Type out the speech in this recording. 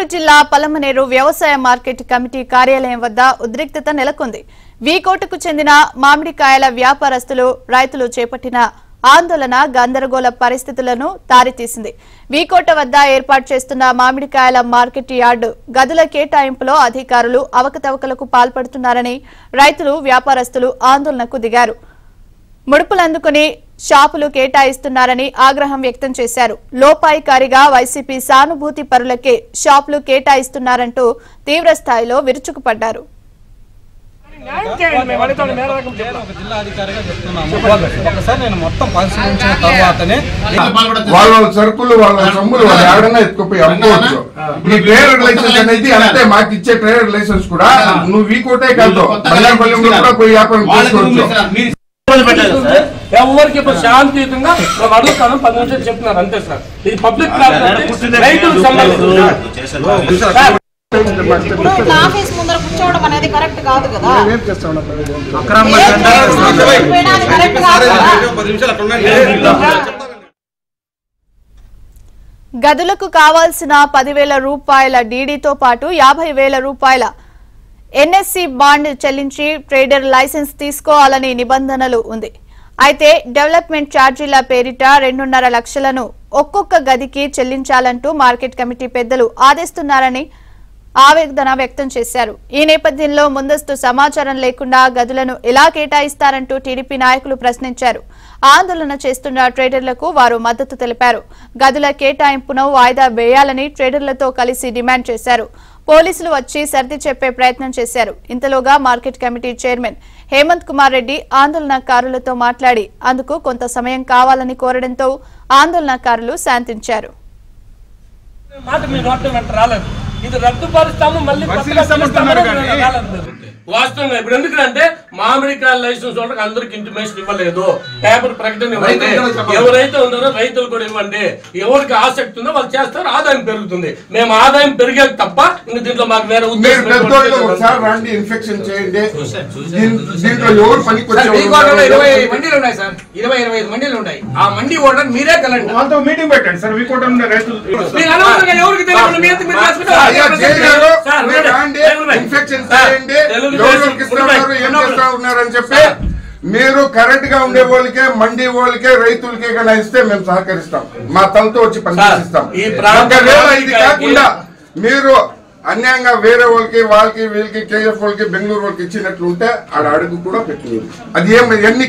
జిల్లా పలమనేరు వ్యవసాయ market committee కార్యాలయం వద్ద ఉద్రిక్తత నెలకొంది. వీకోటకు చెందిన మామిడికాయల వ్యాపారస్తులు రైతులు చేపట్టిన ఆందోళన గందరగోళ పరిస్థితులను దారితీసింది. వీకోట వద్ద ఏర్పాటు చేస్తున్న మామిడికాయల మార్కెట్ యార్డు గదుల కేటాయింపులో అధికారులు అవకతవకలకు పాల్పడుతున్నారని రైతులు వ్యాపారస్తులు ఆందోళనకు దిగారు. ముడుపులందుకుని షాపులు కేటాయిస్తున్నారని ఆగ్రహం వ్యక్తం చేశారు. లోపాయికారిగా వైసీపీ సానుభూతి పరులకే షాపులు కేటాయిస్తున్నారంటూ తీవ్రస్థాయిలో విరుచుకుపడ్డారు. వాళ్ళ సరుకులు వాళ్ళ సొమ్ములు వాళ్ళు ఎవరైనా ఎత్తుకుపోయి అమ్ముకోవచ్చు. ఈ ట్రేడర్ లైసెన్స్ అనేది అంతే. మాకు ఇచ్చే ట్రేడర్ లైసెన్స్ కూడా నువ్వు వీకోటే కాదు మల్లాపల్లిలో కూడా పోయి వ్యాపారం చేసుకోవచ్చు. ఎవరికి శాంతియుతంగా అడుగుతాను 10 నిమిషాలు చెప్తున్నారు అంతే సార్. ఇది పబ్లిక్ రైతులకు ఆఫీస్ ముందర కూర్చోవడం అనేది కరెక్ట్ కాదు కదా. గదులకు కావాల్సిన 10,000 రూపాయల డీడీతో పాటు 50,000 రూపాయల ఎన్ఎస్సి బాండ్ చెల్లించి ట్రేడర్ లైసెన్స్ తీసుకోవాలని నిబంధనలు ఉంది. అయితే డెవలప్మెంట్ ఛార్జీల పేరిట 2.5 లక్షలను ఒక్కొక్క గదికి చెల్లించాలంటూ మార్కెట్ కమిటీ పెద్దలు ఆదేశిస్తున్నారని ఆవేదన వ్యక్తం చేశారు. ఈ నేపథ్యంలో ముందస్తు సమాచారం లేకుండా గదులను ఎలా కేటాయిస్తారంటూ టీడీపీ నాయకులు ప్రశ్నించారు. ఆందోళన చేస్తున్న ట్రేడర్లకు వారు మద్దతు తెలిపారు. గదుల కేటాయింపును వాయిదా వేయాలని ట్రేడర్లతో కలిసి డిమాండ్ చేశారు. పోలీసులు వచ్చి సర్ది చెప్పే ప్రయత్నం చేశారు. ఇంతలోగా market committee chairman Hemanth Kumar Reddy ఆందోళనకారులతో మాట్లాడి అందుకు కొంత సమయం కావాలని కోరడంతో ఆందోళనకారులు శాంతించారు. ఇది రద్దుపరుస్తాము మళ్ళీ వాస్తవంగా ఇప్పుడు ఎందుకంటే మామిడికాయల లైసెన్స్ వాళ్ళకి అందరికి ఇంటిమేషన్ ఇవ్వలేదు. పేపర్ ప్రకటన ఇవ్వండి. ఎవరైతే ఉన్నారో రైతులు కూడా ఇవ్వండి. ఎవరికి ఆసక్తి ఉందో వాళ్ళు చేస్తారు. ఆదాయం పెరుగుతుంది. మేము ఆదాయం పెరిగేది తప్ప ఇంక దీంట్లో మాకు వేరే ఉద్దేశం. 25 మండీలు ఉన్నాయి సార్. 20-25 మండీలు ఉన్నాయి. ఆ మండీ ఓనర్ మీరే కలండి. వాళ్ళతో మీటింగ్ పెట్టండి సార్. రైతులు ఎవరికి చెప్పి మీరు కరెక్ట్ గా ఉండే వాళ్ళకే మండీ వాళ్ళకే రైతులకే కన్నా ఇస్తే మేము సహకరిస్తాం. మా తలతో వచ్చి పనిచేస్తాం. ఇది కాకుండా మీరు అన్యాయంగా వేరే వాళ్ళకి వీళ్ళకి కేఎఫ్ వాళ్ళకి బెంగళూరు వాళ్ళకి ఇచ్చినట్లు ఉంటే ఆడ అడుగు కూడా పెట్టింది. అది ఎన్ని